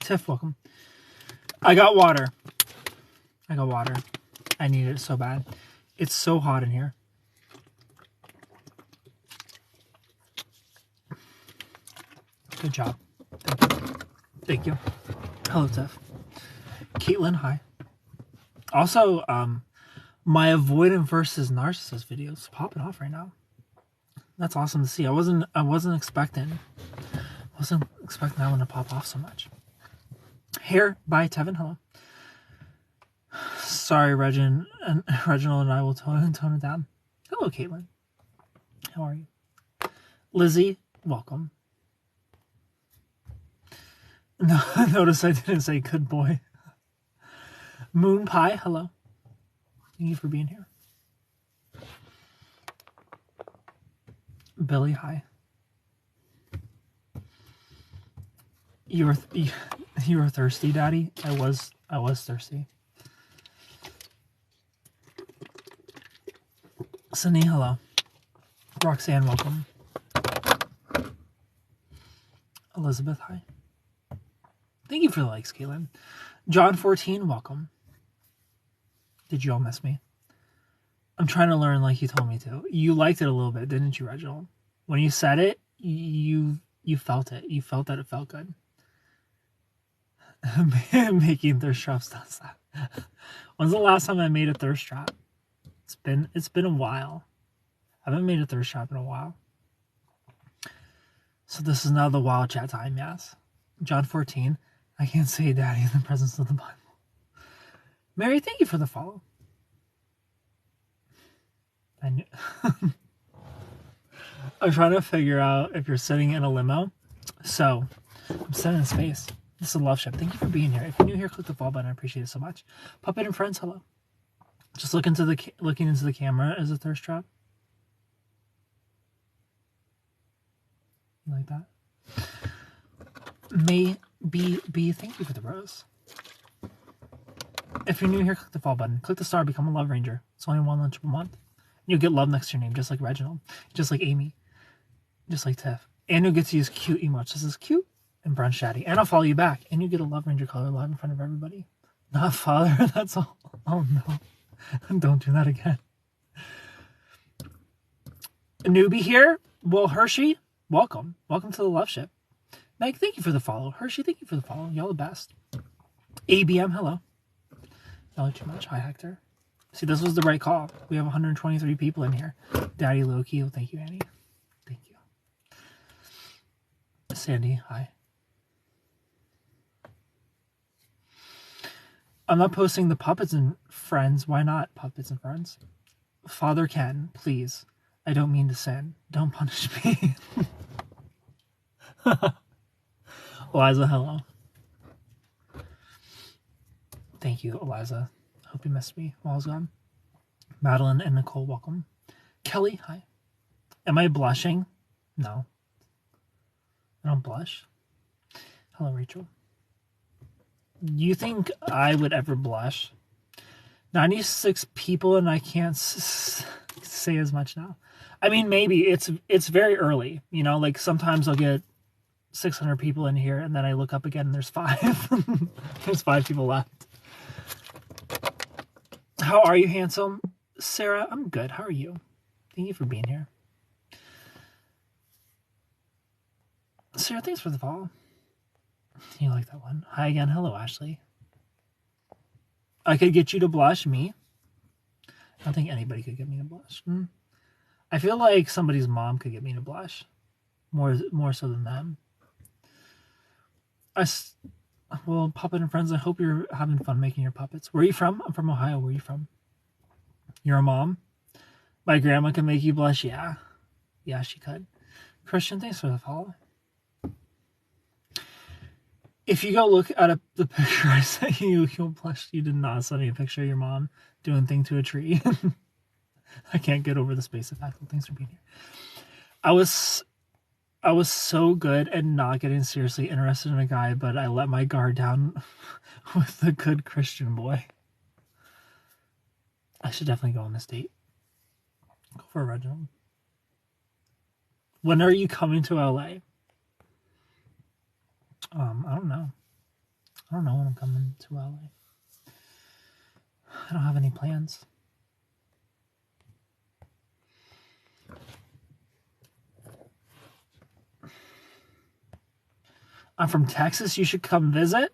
Tiff, welcome. I got water. I need it so bad. It's so hot in here. Good job. Thank you. Hello, Tiff. Caitlin, hi. Also, my avoidant versus narcissist video is popping off right now. That's awesome to see. I wasn't expecting that one to pop off so much. Here, bye, Tevin. Hello. Sorry, Reginald and I will tone it down. Hello, Caitlin. How are you? Lizzie, welcome. No, notice I didn't say good boy. Moon Pie, hello. Thank you for being here. Billy, hi. You were thirsty, Daddy? I was thirsty. Sunny, hello. Roxanne, welcome. Elizabeth, hi. Thank you for the likes, Caitlin. John 14, welcome. Did you all miss me? I'm trying to learn like you told me to. You liked it a little bit, didn't you, Reginald? When you said it, you felt it. You felt that it felt good. Making thirst traps does that. When's the last time I made a thirst trap? It's been a while. I haven't made a thirst trap in a while. So this is now the wild chat time, yes. John 14. I can't say Daddy in the presence of the Bible. Mary, thank you for the follow. I'm trying to figure out if you're sitting in a limo. So, I'm sitting in space. This is Loveship. Thank you for being here. If you're new here, click the follow button. I appreciate it so much. Puppet and friends, hello. Just looking into the camera as a thirst trap. You like that? May be thank you for the rose. If you're new here, click the follow button. Click the star, become a love ranger. It's only one lunch a month. You'll get love next to your name, just like Reginald, just like Amy, just like Tiff. And you'll get to use cute emotes. This is cute and brunch chatty. And I'll follow you back. And you get a love ranger color live in front of everybody. Not father, that's all. Oh no. Don't do that again. A newbie here. Well, Hershey, welcome. Welcome to the Loveship. Meg, thank you for the follow. Hershey, thank you for the follow. Y'all the best. ABM, hello. Y'all are too much. Hi, Hector. See, this was the right call. We have 123 people in here. Daddy Loki, oh, thank you, Annie. Thank you. Sandy, hi. I'm not posting the puppets and friends. Why not, puppets and friends? Father Ken, please. I don't mean to sin. Don't punish me. Eliza, hello. Thank you, Eliza. Hope you missed me while I was gone. Madeline and Nicole, welcome. Kelly, hi. Am I blushing? No. I don't blush. Hello, Rachel. You think I would ever blush? 96 people and I can't say as much now. I mean, maybe. It's very early. You know, like sometimes I'll get 600 people in here and then I look up again and there's 5. There's 5 people left. How are you, handsome? Sarah, I'm good. How are you? Thank you for being here. Sarah, thanks for the follow. You like that one? Hi again. Hello, Ashley. I could get you to blush. Me? I don't think anybody could get me to blush. I feel like somebody's mom could get me to blush. More so than them. Well, Puppet and friends, I hope you're having fun making your puppets. Where are you from? I'm from Ohio. Where are you from? You're a mom? My grandma can make you blush? Yeah. Yeah, she could. Christian, thanks for the follow. If you go look at the picture I sent you, you'll blush. You did not send me a picture of your mom doing a thing to a tree. I can't get over the space effect. Well, thanks for being here. I was so good at not getting seriously interested in a guy, but I let my guard down with the good Christian boy. I should definitely go on this date. Go for a Reginald. When are you coming to LA? I don't know. I don't know when I'm coming to LA. I don't have any plans. I'm from Texas. You should come visit.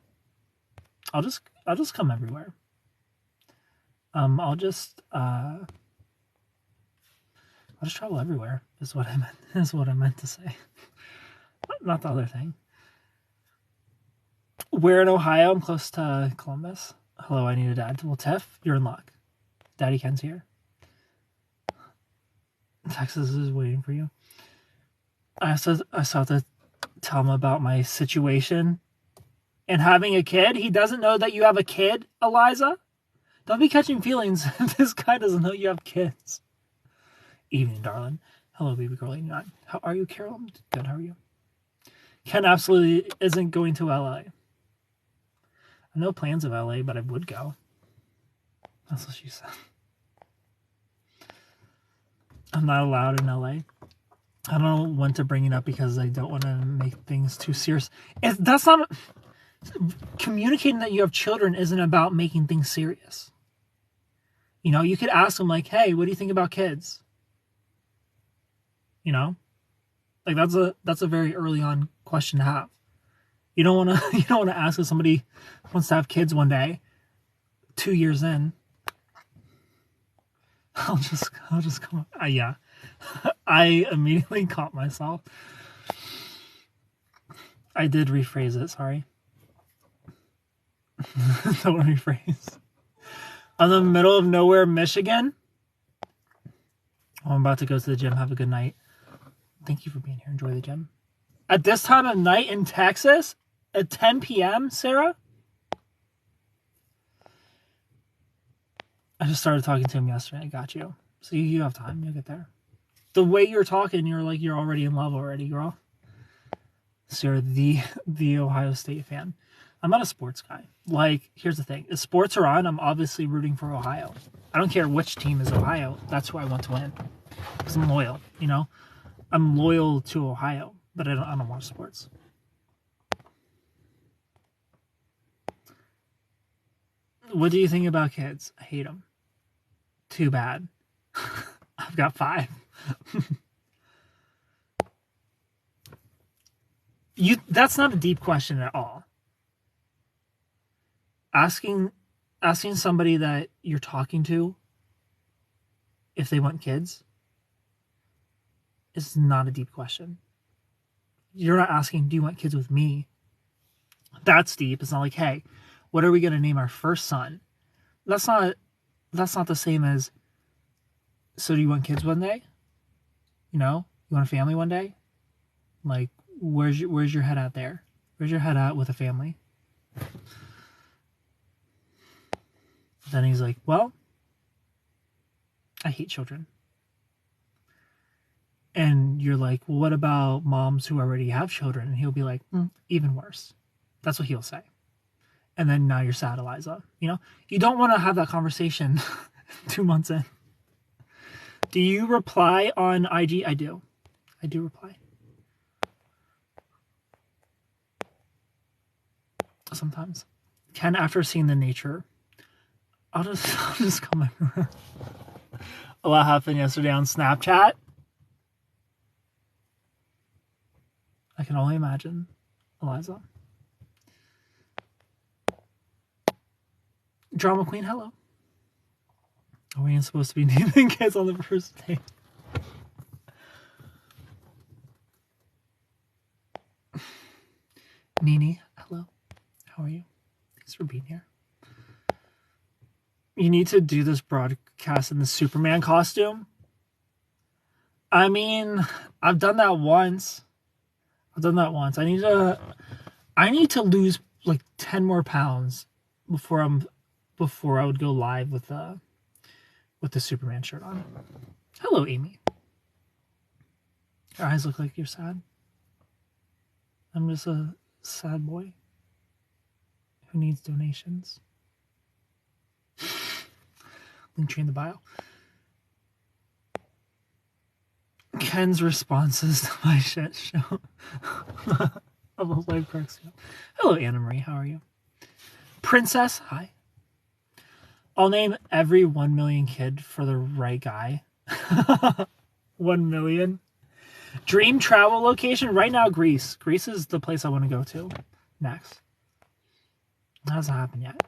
I'll just come everywhere. I'll just travel everywhere. Is what I meant. Is what I meant to say. Not the other thing. Where in Ohio? I'm close to Columbus. Hello, I need a dad. Well, Tiff, you're in luck. Daddy Ken's here. Texas is waiting for you. I still have to tell him about my situation and having a kid. He doesn't know that you have a kid, Eliza. Don't be catching feelings if this guy doesn't know you have kids. Evening, darling. Hello, baby girl 89. How are you, Carol? Good, how are you? Ken absolutely isn't going to LA. I have no plans of LA, but I would go. That's what she said. I'm not allowed in LA. I don't know when to bring it up because I don't want to make things too serious. That's not... Communicating that you have children isn't about making things serious. You know, you could ask them like, hey, what do you think about kids? You know? Like that's a very early on question to have. You don't want to ask if somebody wants to have kids one day, 2 years in. I'll just come. Yeah, I immediately caught myself. I did rephrase it. Sorry. Don't rephrase. I'm in the middle of nowhere, Michigan. I'm about to go to the gym. Have a good night. Thank you for being here. Enjoy the gym. At this time of night in Texas, at 10 p.m., Sarah? I just started talking to him yesterday. I got you. So you have time. You'll get there. The way you're talking, you're like you're already in love already, girl. So you're the Ohio State fan. I'm not a sports guy. Like, here's the thing. If sports are on, I'm obviously rooting for Ohio. I don't care which team is Ohio. That's who I want to win. Because I'm loyal, you know? I'm loyal to Ohio, but I don't watch sports. What do you think about kids? I hate them. Too bad. I've got 5. That's not a deep question at all. Asking somebody that you're talking to if they want kids is not a deep question. You're not asking, do you want kids with me? That's deep. It's not like, hey, what are we going to name our first son? That's not the same as, so do you want kids one day? You know, you want a family one day? Like, where's your head at there? Where's your head at with a family? Then he's like, well, I hate children. And you're like, well, what about moms who already have children? And he'll be like, even worse. That's what he'll say. And then now you're sad, Eliza. You know, you don't want to have that conversation 2 months in. Do you reply on IG? I do. I do reply. Sometimes. Ken, after seeing the nature, I'll just come everywhere. A lot happened yesterday on Snapchat. I can only imagine, Eliza. Drama Queen, hello. Are we supposed to be naming kids on the first date? Nini, hello. How are you? Thanks for being here. You need to do this broadcast in the Superman costume. I mean, I've done that once. I need to lose like 10 more pounds before I would go live with the Superman shirt on. Hello, Amy. Your eyes look like you're sad. I'm just a sad boy who needs donations. Link tree in the bio. Ken's responses to my shit show. Hello, Anna Marie. How are you? Princess, hi. I'll name every 1 million kid for the right guy. 1 million. Dream travel location right now, Greece. Greece is the place I want to go to next. It hasn't happened yet.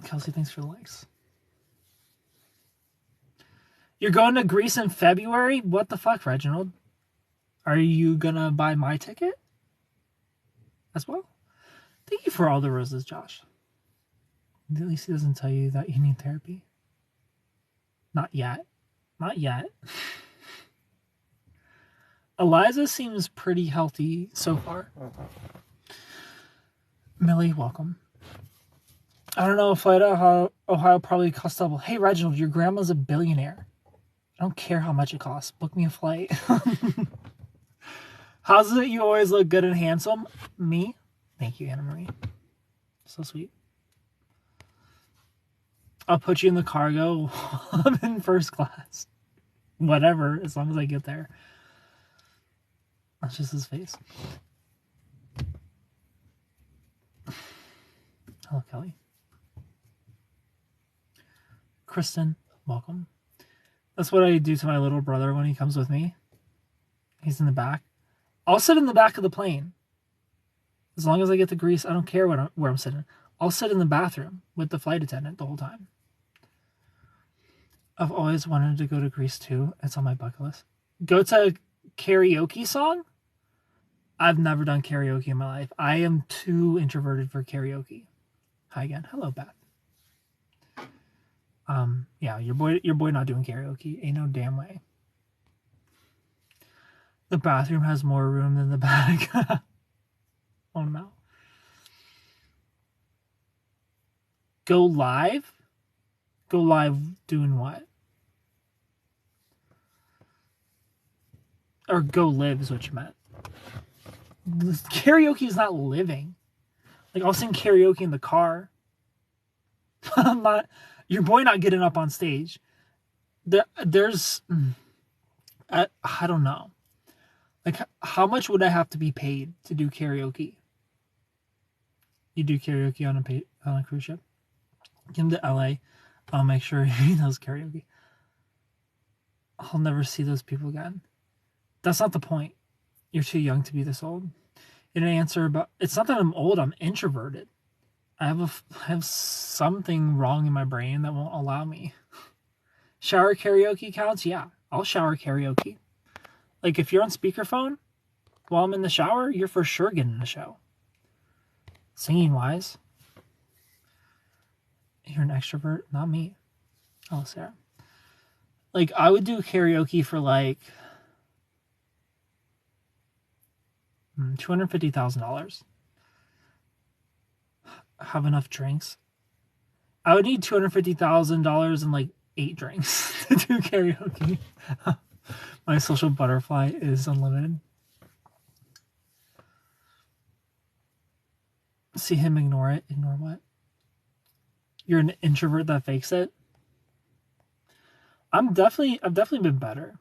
Kelsey, thanks for the likes. You're going to Greece in February? What the fuck, Reginald? Are you gonna buy my ticket as well? Thank you for all the roses, Josh. At least he doesn't tell you that you need therapy. Not yet. Not yet. Eliza seems pretty healthy so far. Millie, welcome. I don't know if flight to Ohio probably costs double. Hey, Reginald, your grandma's a billionaire. I don't care how much it costs. Book me a flight. How's it you always look good and handsome? Me? Thank you, Anna Marie. So sweet. I'll put you in the cargo. I'm in first class. Whatever, as long as I get there. That's just his face. Hello, Kelly. Kristen, welcome. That's what I do to my little brother when he comes with me. He's in the back. I'll sit in the back of the plane. As long as I get to Greece, I don't care where I'm sitting. I'll sit in the bathroom with the flight attendant the whole time. I've always wanted to go to Greece too. It's on my bucket list. Go to karaoke song? I've never done karaoke in my life. I am too introverted for karaoke. Hi again. Hello, Beth. Yeah, your boy not doing karaoke. Ain't no damn way. The bathroom has more room than the bag. Oh no. Go live? Go live doing what? Or go live is what you meant. Karaoke is not living. Like, I'll sing karaoke in the car. I'm not... Your boy not getting up on stage. There's... I don't know. Like, how much would I have to be paid to do karaoke? You do karaoke on a cruise ship? Get him to LA. I'll make sure he knows karaoke. I'll never see those people again. That's not the point. You're too young to be this old. You didn't answer about... It's not that I'm old. I'm introverted. I have something wrong in my brain that won't allow me. Shower karaoke counts? Yeah, I'll shower karaoke. Like, if you're on speakerphone while I'm in the shower, you're for sure getting a show. Singing-wise, you're an extrovert, not me. Oh, Sarah. Like, I would do karaoke for, like, $250,000. Have enough drinks. I would need $250,000 and, like, 8 drinks to do karaoke. My social butterfly is unlimited. See him ignore it. Ignore what? You're an introvert that fakes it? I've definitely been better.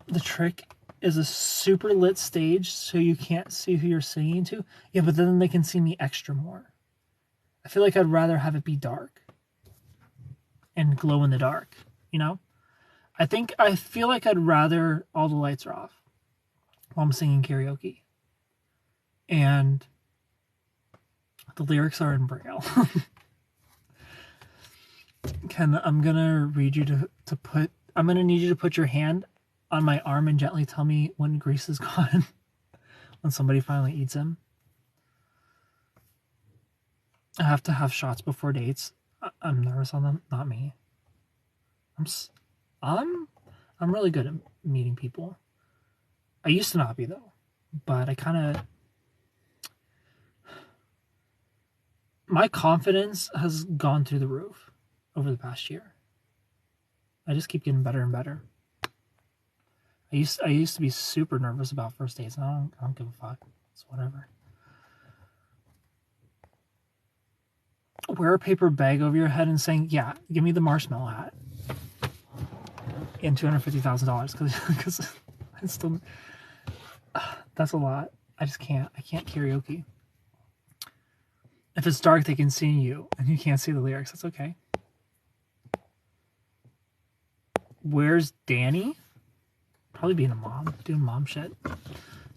The trick is a super lit stage so you can't see who you're singing to. Yeah, but then they can see me extra more. I feel like I'd rather have it be dark and glow in the dark, you know? I feel like I'd rather all the lights are off while I'm singing karaoke. And the lyrics are in Braille. I'm gonna need you to put your hand on my arm and gently tell me when Grease is gone. When somebody finally eats him. I have to have shots before dates. I'm nervous on them. Not me. I'm really good at meeting people. I used to not be, though. But I kind of... My confidence has gone through the roof over the past year. I just keep getting better and better. I used to be super nervous about first dates. And I don't give a fuck. It's whatever. Wear a paper bag over your head and saying, yeah, give me the marshmallow hat. and $250,000 because it's still that's a lot. I can't karaoke. If it's dark, they can see you, and you can't see the lyrics. That's okay. Where's Danny? Probably being a mom, doing mom shit.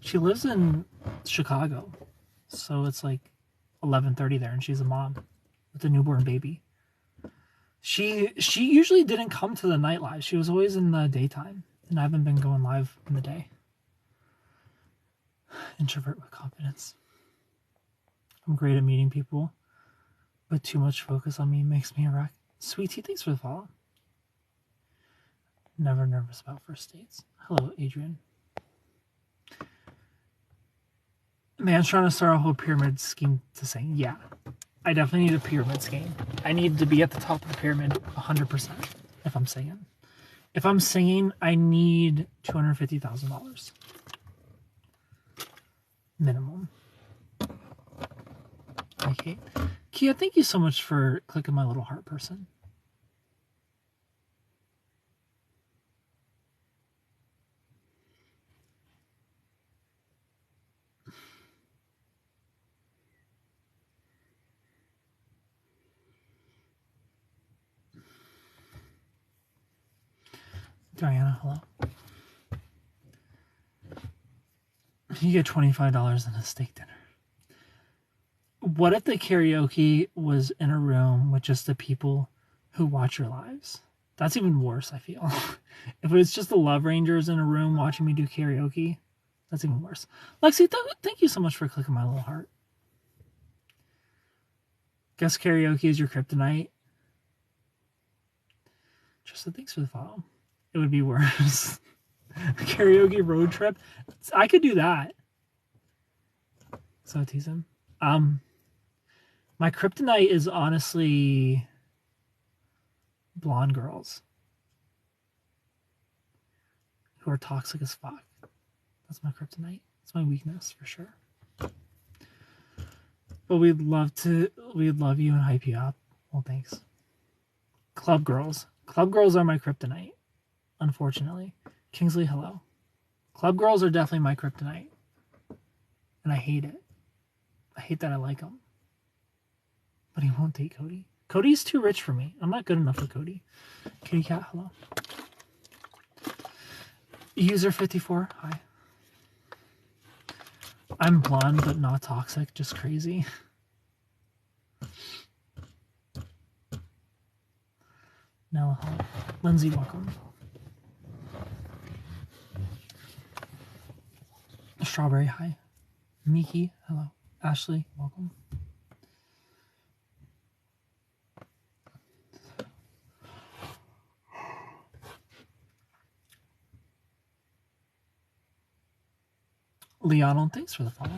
She lives in Chicago, so it's like 11:30 there, and she's a mom with a newborn baby. She usually didn't come to the night live. She was always in the daytime, and I haven't been going live in the day. Introvert with confidence. I'm great at meeting people, but too much focus on me makes me a wreck. Sweet tea, thanks for the follow. Never nervous about first dates. Hello, Adrian. Man's trying to start a whole pyramid scheme to sing. Yeah, I definitely need a pyramid scheme. I need to be at the top of the pyramid 100% if I'm singing. If I'm singing, I need $250,000 minimum. Okay, Kia, thank you so much for clicking my little heart person. Diana, hello. You get $25 and a steak dinner. What if the karaoke was in a room with just the people who watch your lives? That's even worse, I feel. If it was just the Love Rangers in a room watching me do karaoke, that's even worse. Lexi, thank you so much for clicking my little heart. Guess karaoke is your kryptonite. Tristan, thanks for the follow. It would be worse. Karaoke road trip. I could do that. So tease him. My kryptonite is honestly blonde girls who are toxic as fuck. That's my kryptonite. It's my weakness for sure. But we'd love you and hype you up. Well, thanks. Club girls. Club girls are my kryptonite, unfortunately. Kingsley, hello. Club girls are definitely my kryptonite. And I hate it. I hate that I like them. But he won't date Cody. Cody's too rich for me. I'm not good enough for Cody. Kitty Cat, hello. User 54, hi. I'm blonde but not toxic, just crazy. Nella, hello. Lindsay, welcome. Strawberry, hi. Miki, hello. Ashley, welcome. Leonel, thanks for the follow.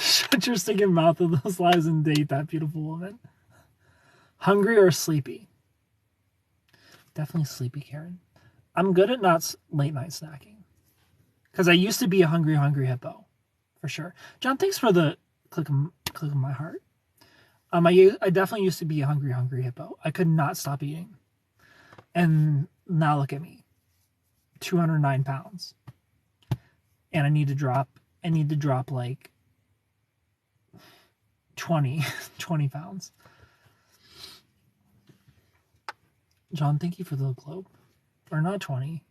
Shut your stinking mouth of those lies and date that beautiful woman. Hungry or sleepy? Definitely sleepy, Karen. I'm good at not late night snacking. Because I used to be a hungry hippo. For sure. John, thanks for the click of my heart. I definitely used to be a hungry hippo. I could not stop eating. And now look at me. 209 pounds. And I need to drop like 20 pounds. John, thank you for the globe. Or not 20.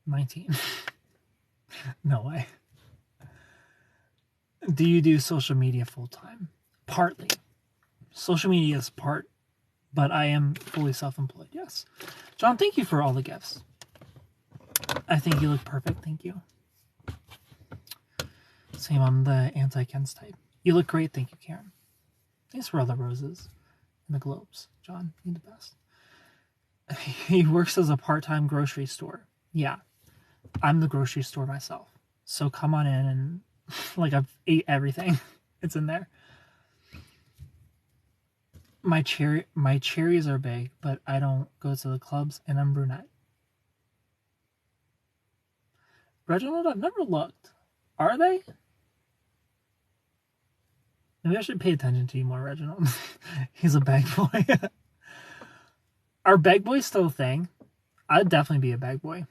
19. No way. Do you do social media full time? Partly. Social media is part, but I am fully self-employed, yes. John, thank you for all the gifts. I think you look perfect, thank you. Same, I'm the anti-Ken's type. You look great, thank you, Karen. Thanks for all the roses and the globes. John, you're the best. He works as a part-time grocery store. Yeah, I'm the grocery store myself. So come on in and, like, I've ate everything. It's in there. My cherries are big, but I don't go to the clubs, and I'm brunette. Reginald, I've never looked. Are they? Maybe I should pay attention to you more, Reginald. He's a bag boy. Are bag boys still a thing? I'd definitely be a bag boy.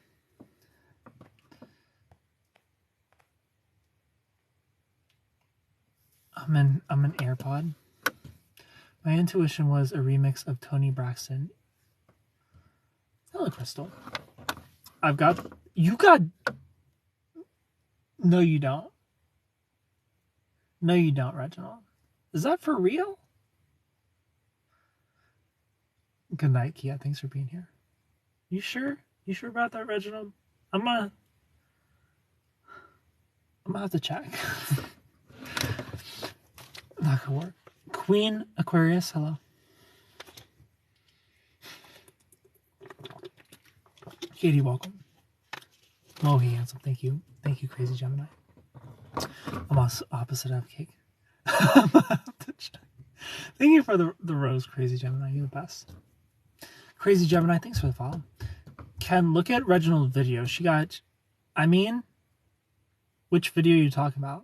I'm an AirPod. My intuition was a remix of Tony Braxton. Hello, Crystal. You got... No, you don't. No, you don't, Reginald. Is that for real? Good night, Kia. Thanks for being here. You sure? You sure about that, Reginald? I'm gonna have to check. Not gonna work. Queen Aquarius, hello. Katie, welcome. Mohi, handsome. Thank you. Thank you, Crazy Gemini. I'm also opposite of cake. Thank you for the rose, Crazy Gemini. You're the best. Crazy Gemini, thanks for the follow. Ken, look at Reginald's video. She got... I mean... Which video are you talking about?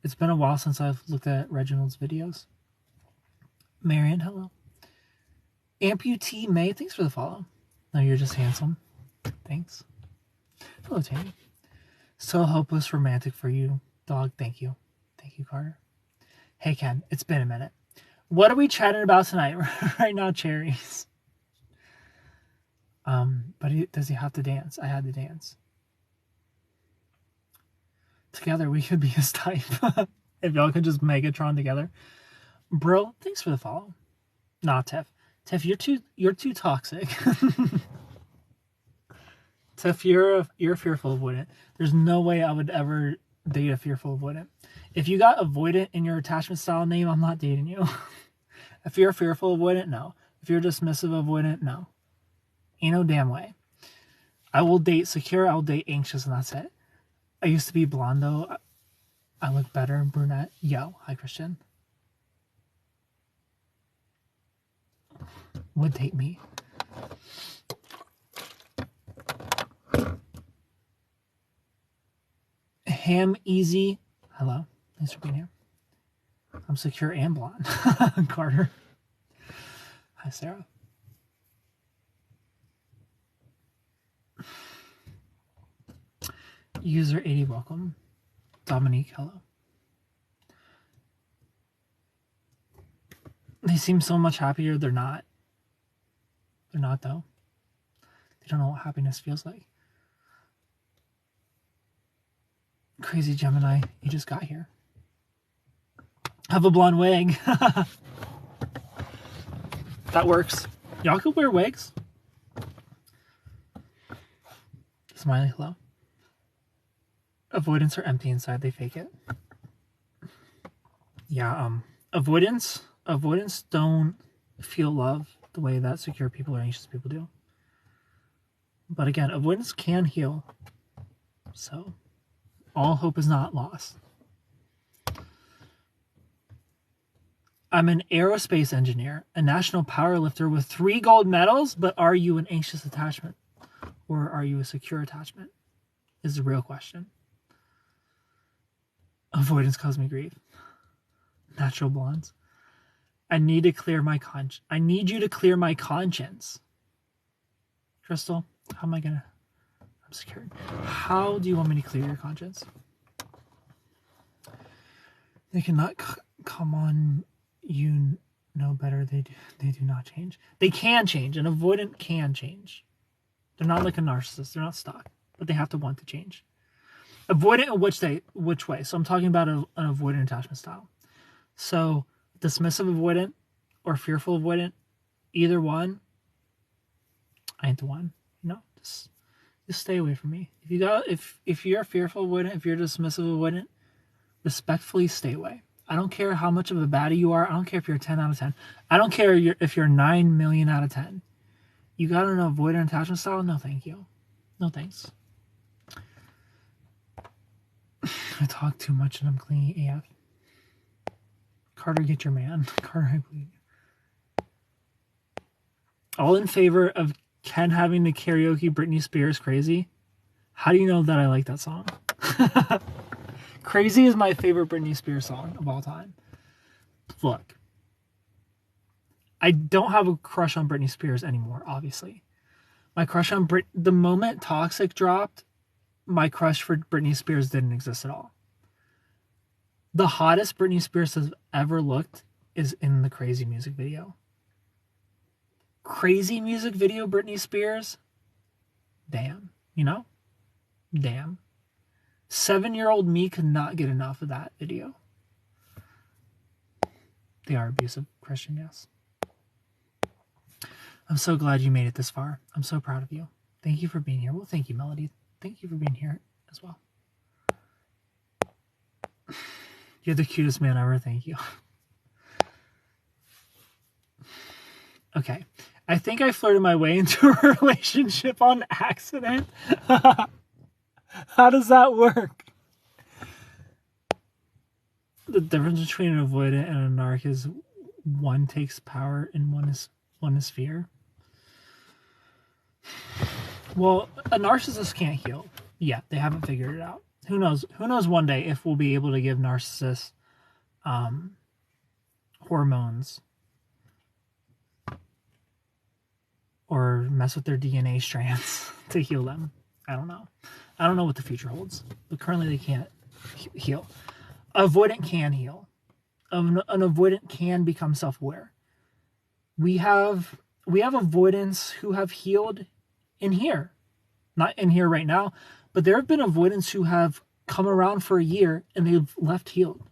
It's been a while since I've looked at Reginald's videos. Marion, hello. Amputee May, thanks for the follow. No, you're just handsome. Thanks. Hello, Tammy. So hopeless romantic for you, dog. Thank you. Thank you, Carter. Hey, Ken, it's been a minute. What are we chatting about tonight? Right now, cherries. But does he have to dance? I had to dance. Together, we could be his type. If y'all could just Megatron together. Bro, thanks for the follow. Nah, Tiff. Tiff, you're too toxic. Tiff, you're fearful avoidant. There's no way I would ever date a fearful avoidant. If you got avoidant in your attachment style name, I'm not dating you. If you're fearful avoidant, no. If you're dismissive avoidant, no. Ain't no damn way. I will date secure, I'll date anxious, and that's it. I used to be blonde, though. I look better in brunette. Yo, hi, Christian. Would date me. Ham Easy. Hello. Thanks for being here. I'm secure and blonde. Carter. Hi, Sarah. User 80, welcome. Dominique, hello. They seem so much happier. They're not. They're not, though. They don't know what happiness feels like. Crazy Gemini, you just got here. Have a blonde wig. That works. Y'all could wear wigs. Smiley, hello. Avoidance are empty inside, they fake it. Yeah, avoidance don't feel love the way that secure people or anxious people do. But again, avoidance can heal. So, all hope is not lost. I'm an aerospace engineer, a national powerlifter with 3 gold medals, but are you an anxious attachment? Or are you a secure attachment? Is the real question. Avoidance caused me grief. Natural blondes. I need to clear my conscience. I need you to clear my conscience. Crystal, how am I gonna... I'm scared. How do you want me to clear your conscience? They cannot come on. You know better. They do not change. They can change. An avoidant can change. They're not like a narcissist. They're not stuck. But they have to want to change. Avoidant in which way? So I'm talking about an avoidant attachment style. So dismissive avoidant or fearful avoidant, either one, I ain't the one. You know, just stay away from me. If you're fearful avoidant, if you're dismissive avoidant, respectfully stay away. I don't care how much of a baddie you are. I don't care if you're 10 out of 10. I don't care if you're 9 million out of 10. You got an avoidant attachment style? No, thank you. No, thanks. I talk too much and I'm clingy AF. Carter, get your man. Carter, I believe you. All in favor of Ken having the karaoke Britney Spears Crazy? How do you know that I like that song? Crazy is my favorite Britney Spears song of all time. Look, I don't have a crush on Britney Spears anymore, obviously. My crush on the moment Toxic dropped, my crush for Britney Spears didn't exist at all. The hottest Britney Spears has ever looked is in the Crazy music video. Crazy music video Britney Spears? Damn. You know? Damn. 7-year-old me could not get enough of that video. They are abusive, Christian, yes. I'm so glad you made it this far. I'm so proud of you. Thank you for being here. Well, thank you, Melody. Thank you for being here as well. You're the cutest man ever. Thank you. Okay. I think I flirted my way into a relationship on accident. How does that work? The difference between an avoidant and a narc is one takes power and one is fear. Well, a narcissist can't heal. Yeah, they haven't figured it out. Who knows? Who knows one day if we'll be able to give narcissists hormones or mess with their DNA strands to heal them. I don't know. I don't know what the future holds, but currently they can't heal. Avoidant can heal. An avoidant can become self-aware. We have avoidants who have healed in here. Not in here right now, but there have been avoidants who have come around for a year and they've left healed.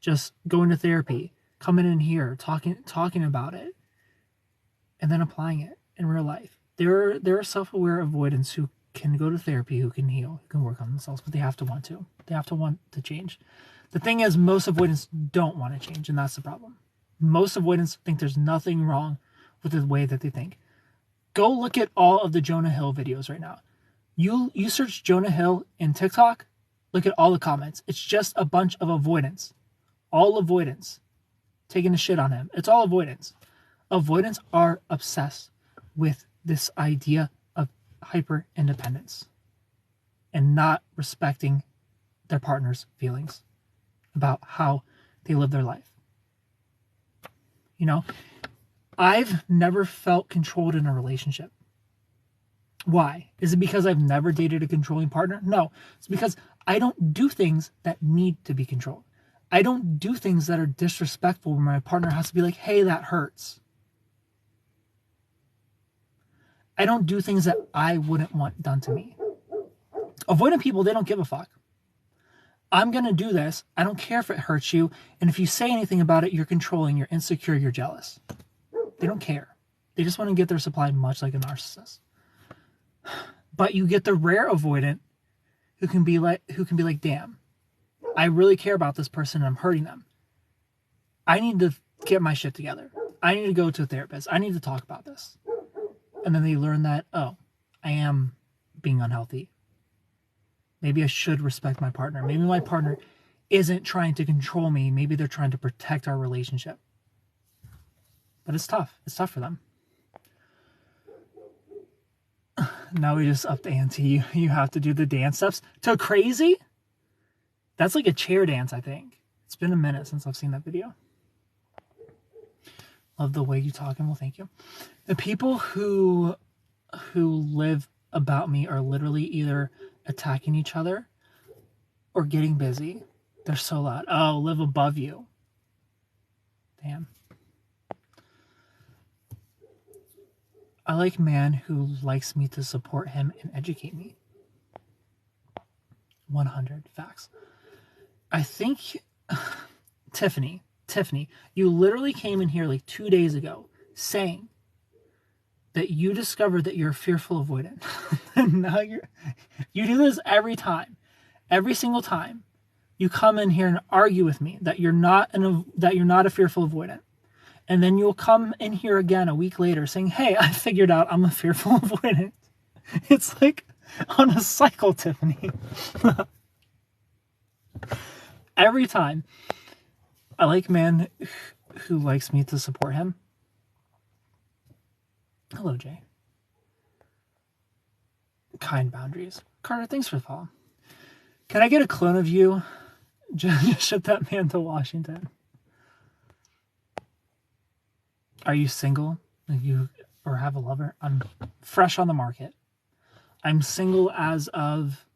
Just going to therapy, coming in here, talking about it, and then applying it in real life. There are self-aware avoidants who can go to therapy, who can heal, who can work on themselves, but they have to want to. They have to want to change. The thing is, most avoidants don't want to change, and that's the problem. Most avoidants think there's nothing wrong with the way that they think. Go look at all of the Jonah Hill videos right now. You search Jonah Hill in TikTok, look at all the comments. It's just a bunch of avoidance. All avoidance. Taking a shit on him. It's all avoidance. Avoidants are obsessed with this idea of hyper independence and not respecting their partner's feelings about how they live their life. You know, I've never felt controlled in a relationship. Why? Is it because I've never dated a controlling partner? No. It's because I don't do things that need to be controlled. I don't do things that are disrespectful where my partner has to be like, hey, that hurts. I don't do things that I wouldn't want done to me. Avoidant people, they don't give a fuck. I'm going to do this. I don't care if it hurts you. And if you say anything about it, you're controlling, you're insecure, you're jealous. They don't care. They just want to get their supply, much like a narcissist. But you get the rare avoidant who can be like, damn, I really care about this person and I'm hurting them. I need to get my shit together. I need to go to a therapist. I need to talk about this. And then they learn that, oh, I am being unhealthy. Maybe I should respect my partner. Maybe my partner isn't trying to control me. Maybe they're trying to protect our relationship. But it's tough. It's tough for them. Now we just upped the ante. You have to do the dance steps. To Crazy? That's like a chair dance, I think. It's been a minute since I've seen that video. Love the way you talk, and well, thank you. The people who live about me are literally either attacking each other or getting busy. They're so loud. Oh, live above you. Damn. I like a man who likes me to support him and educate me. 100 facts. I think, Tiffany, you literally came in here like 2 days ago saying that you discovered that you're a fearful avoidant. And now you do this every time. Every single time you come in here and argue with me that you're not a fearful avoidant. And then you'll come in here again a week later saying, hey, I figured out I'm a fearful avoidant. It's like on a cycle, Tiffany. Every time. I like a man who likes me to support him. Hello, Jay. Kind boundaries. Carter, thanks for the follow. Can I get a clone of you? Just ship that man to Washington. Are you single? Or have a lover? I'm fresh on the market. I'm single as of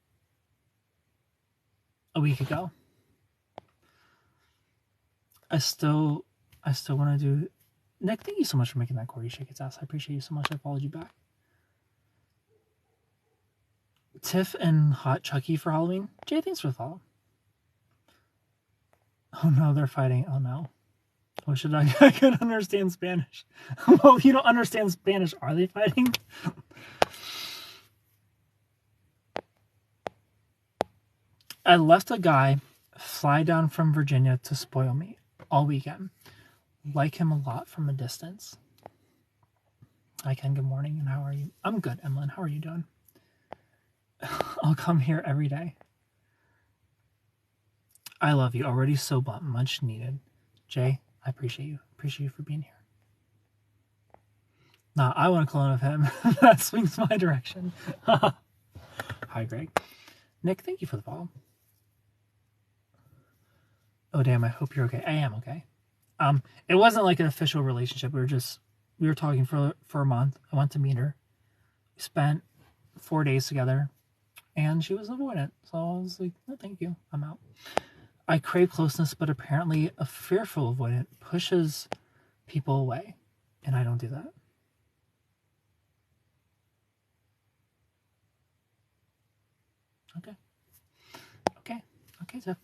a week ago. I still want to do. Nick, thank you so much for making that Cordy shake its ass. I appreciate you so much. I followed you back. Tiff and Hot Chucky for Halloween. Jay, thanks for the follow. Oh no, they're fighting. Oh no. What should I? I couldn't understand Spanish. Well, if you don't understand Spanish, are they fighting? I left a guy fly down from Virginia to spoil me all weekend. Like him a lot from a distance. Hi Ken, good morning, and how are you? I'm good, Emlyn. How are you doing? I'll come here every day. I love you. Already so blunt. Much needed. Jay, I appreciate you. Appreciate you for being here. Nah, I want a clone of him. That swings my direction. Hi, Greg. Nick, thank you for the follow. Oh, damn, I hope you're okay. I am okay. It wasn't like an official relationship. We were talking for a month. I went to meet her. We spent 4 days together, and she was avoidant. So I was like, no, thank you. I'm out. I crave closeness, but apparently a fearful avoidant pushes people away, and I don't do that. Okay, Tiff.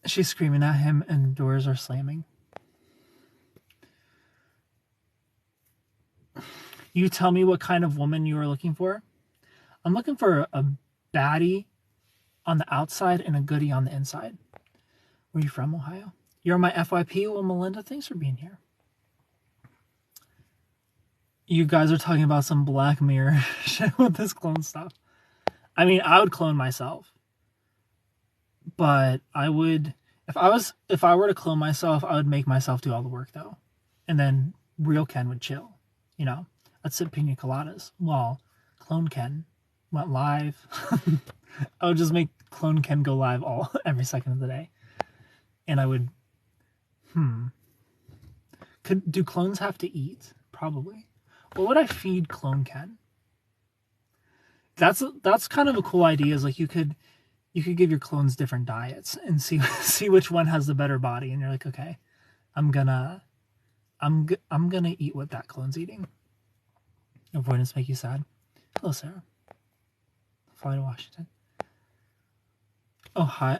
She's screaming at him, and doors are slamming. You tell me what kind of woman you are looking for. I'm looking for a baddie on the outside and a goodie on the inside. Where are you from, Ohio? You're my FYP. Well, Melinda, thanks for being here. You guys are talking about some Black Mirror shit with this clone stuff. I mean, I would clone myself. But I would, if I were to clone myself, I would make myself do all the work though. And then real Ken would chill. You know, I'd sip pina coladas while clone Ken went live. I would just make clone Ken go live every second of the day. And I would, do clones have to eat? Probably. What would I feed clone Ken? That's kind of a cool idea. Is like you could give your clones different diets and see which one has the better body. And you're like, okay, I'm gonna eat what that clone's eating. Avoidance make you sad? Hello, Sarah. Fly to Washington. Oh, hi.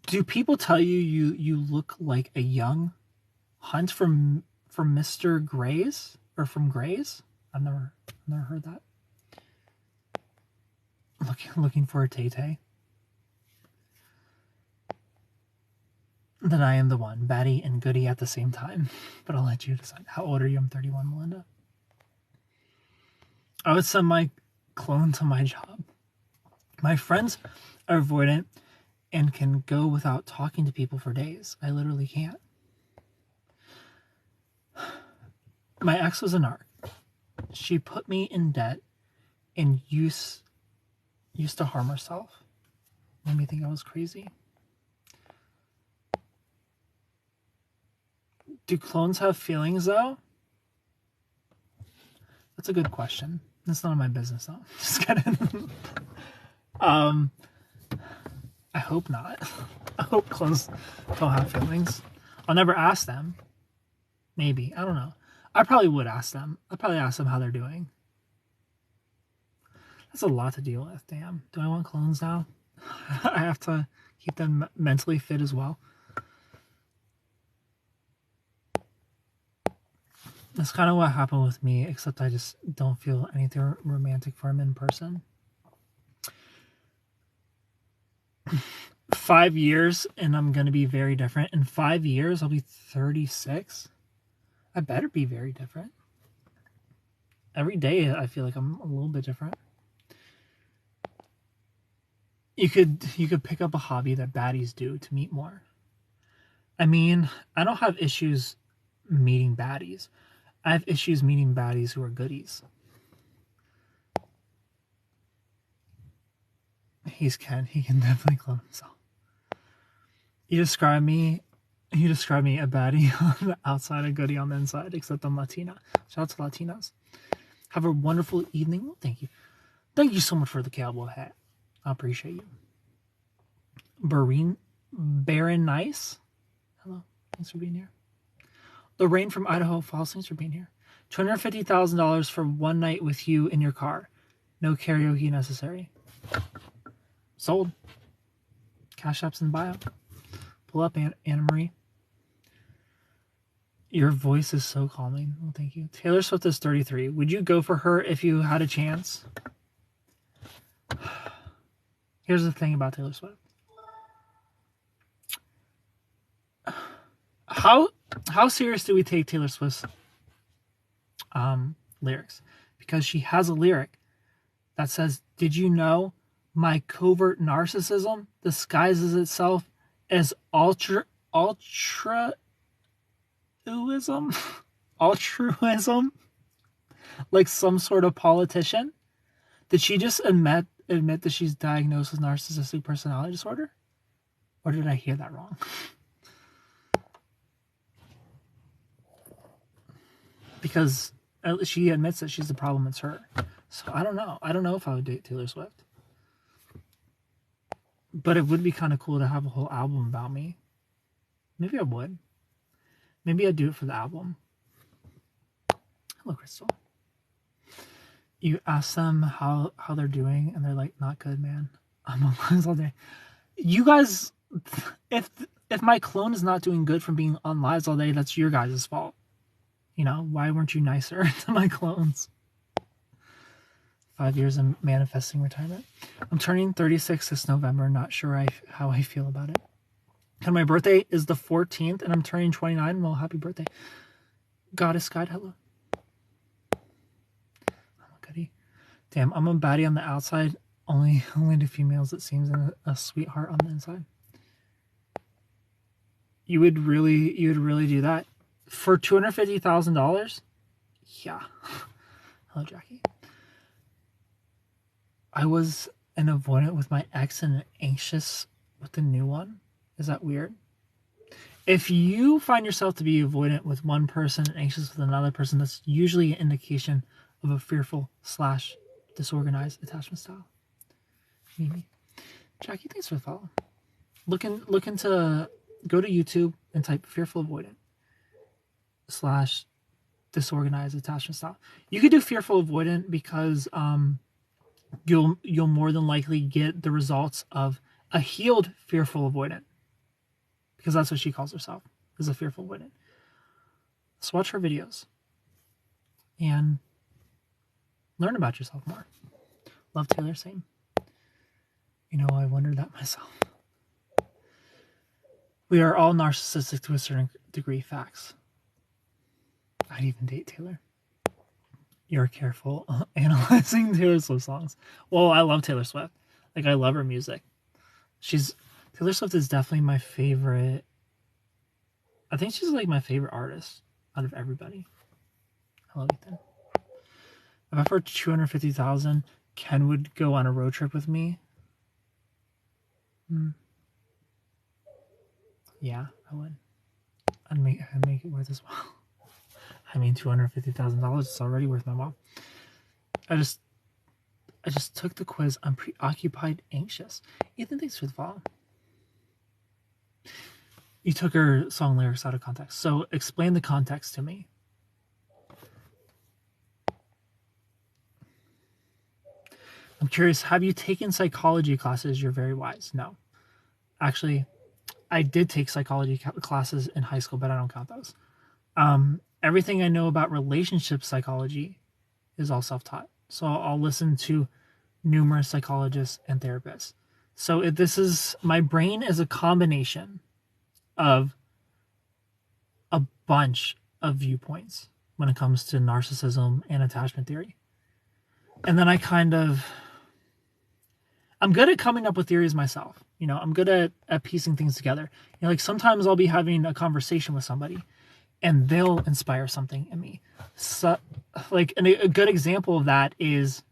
Do people tell you look like a young Hunt from Mr. Gray's or from Gray's? I've never heard that. Looking for a Tay-Tay. Then I am the one, baddie and goodie at the same time. But I'll let you decide. How old are you? I'm 31, Melinda. I would send my clone to my job. My friends are avoidant and can go without talking to people for days. I literally can't. My ex was a narc. She put me in debt and used to harm herself. Made me think I was crazy. Do clones have feelings though? That's a good question. That's none of my business though. Just kidding. I hope not. I hope clones don't have feelings. I'll never ask them. Maybe. I don't know. I probably would ask them. I'd probably ask them how they're doing. That's a lot to deal with. Damn. Do I want clones now? I have to keep them mentally fit as well. That's kind of what happened with me, except I just don't feel anything romantic for him in person. 5 years, and I'm going to be very different. In 5 years, I'll be 36. I better be very different. Every day, I feel like I'm a little bit different. You could pick up a hobby that baddies do to meet more. I mean, I don't have issues meeting baddies. I have issues meeting baddies who are goodies. He's Ken. He can definitely clone himself. You describe me You describe me a baddie on the outside, a goodie on the inside, except I'm Latina. Shout out to Latinas. Have a wonderful evening. Well, thank you. Thank you so much for the cowboy hat. I appreciate you. Baron Nice. Hello. Thanks for being here. Lorraine from Idaho Falls. Thanks for being here. $250,000 for one night with you in your car. No karaoke necessary. Sold. Cash App's in bio. Pull up, Anna Marie. Your voice is so calming. Well, thank you. Taylor Swift is 33. Would you go for her if you had a chance? Here's the thing about Taylor Swift. How serious do we take Taylor Swift's lyrics? Because she has a lyric that says, "Did you know my covert narcissism disguises itself as altruism?" Altruism? Like some sort of politician? Did she just admit that she's diagnosed with narcissistic personality disorder? Or did I hear that wrong? Because she admits that she's the problem, it's her. So I don't know. I don't know if I would date Taylor Swift. But it would be kind of cool to have a whole album about me. Maybe I would. Maybe I'd do it for the album. Hello, Crystal. You ask them how they're doing, and they're like, "Not good, man. I'm on lives all day." You guys, if my clone is not doing good from being on lives all day, that's your guys' fault. You know, why weren't you nicer to my clones? 5 years of manifesting retirement. I'm turning 36 this November. Not sure how I feel about it. And my birthday is the 14th, and I'm turning 29. Well, happy birthday. Goddess Guide, hello. I'm a goodie. Damn, I'm a baddie on the outside. Only to females, it seems, and a sweetheart on the inside. You would really do that? For $250,000? Yeah. Hello, Jackie. I was an avoidant with my ex and anxious with the new one. Is that weird? If you find yourself to be avoidant with one person and anxious with another person, that's usually an indication of a fearful / disorganized attachment style. Maybe. Jackie, thanks for the follow. Go to YouTube and type fearful avoidant / disorganized attachment style. You could do fearful avoidant because you'll more than likely get the results of a healed fearful avoidant, because that's what she calls herself, is a fearful avoidant. So watch her videos and learn about yourself more. Love Taylor, same. You know, I wondered that myself. We are all narcissistic to a certain degree. Facts. I'd even date Taylor. You're careful analyzing Taylor Swift songs. Well, I love Taylor Swift. Like, I love her music. Taylor Swift is definitely my favorite. I think she's like my favorite artist out of everybody. Hello, Ethan. If I for $250,000, Ken would go on a road trip with me. Yeah, I would. I'd make it worth his while. I mean, $250,000 is already worth my while. I just took the quiz. I'm preoccupied, anxious. Ethan, thanks for the follow. You took her song lyrics out of context. So explain the context to me. I'm curious, have you taken psychology classes? You're very wise. No. Actually, I did take psychology classes in high school, but I don't count those. Everything I know about relationship psychology is all self-taught. So I'll listen to numerous psychologists and therapists. So my brain is a combination of a bunch of viewpoints when it comes to narcissism and attachment theory. And then I'm good at coming up with theories myself. You know, I'm good at piecing things together. You know, like sometimes I'll be having a conversation with somebody and they'll inspire something in me. So, like, a good example of that is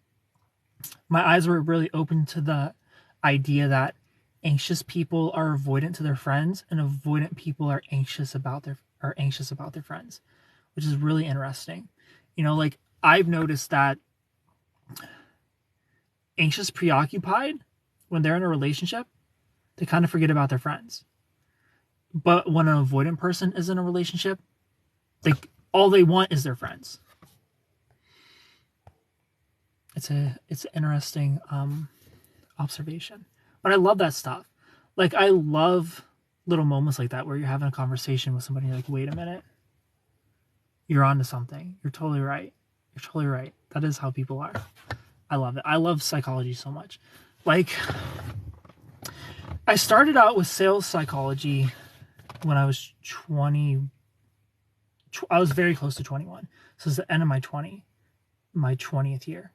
my eyes were really open to the idea that anxious people are avoidant to their friends, and avoidant people are anxious about their friends, which is really interesting. You know, like I've noticed that anxious, preoccupied, when they're in a relationship, they kind of forget about their friends. But when an avoidant person is in a relationship, all they want is their friends. It's an interesting observation. But I love that stuff. Like, I love little moments like that where you're having a conversation with somebody, you're like, wait a minute. You're onto something. You're totally right. You're totally right. That is how people are. I love it. I love psychology so much. Like, I started out with sales psychology when I was 20. I was very close to 21. So it's the end of my 20th year.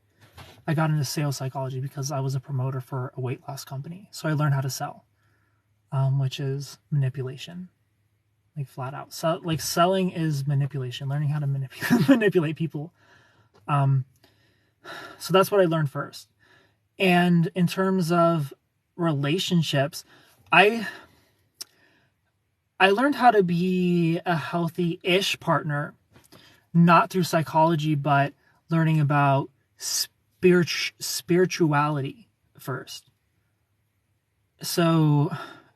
I got into sales psychology because I was a promoter for a weight loss company. So I learned how to sell, which is manipulation, like flat out. So, like, selling is manipulation, learning how to manipulate people. So that's what I learned first. And in terms of relationships, I learned how to be a healthy-ish partner, not through psychology, but learning about spirituality first. So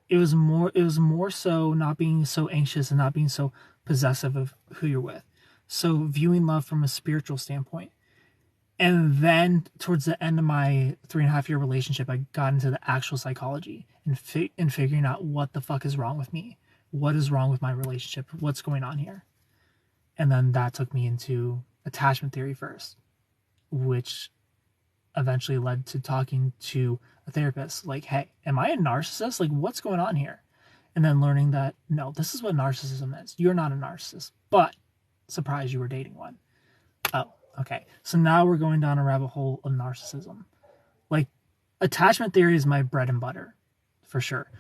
it was more so not being so anxious and not being so possessive of who you're with. So viewing love from a spiritual standpoint. And then towards the end of my 3.5-year relationship, I got into the actual psychology and figuring out what the fuck is wrong with me. What is wrong with my relationship? What's going on here? And then that took me into attachment theory first, which eventually led to talking to a therapist. Like, hey, am I a narcissist? Like, what's going on here? And then learning that, no, this is what narcissism is. You're not a narcissist, but surprise, you were dating one. Oh, okay. So now we're going down a rabbit hole of narcissism. Like, attachment theory is my bread and butter, for sure.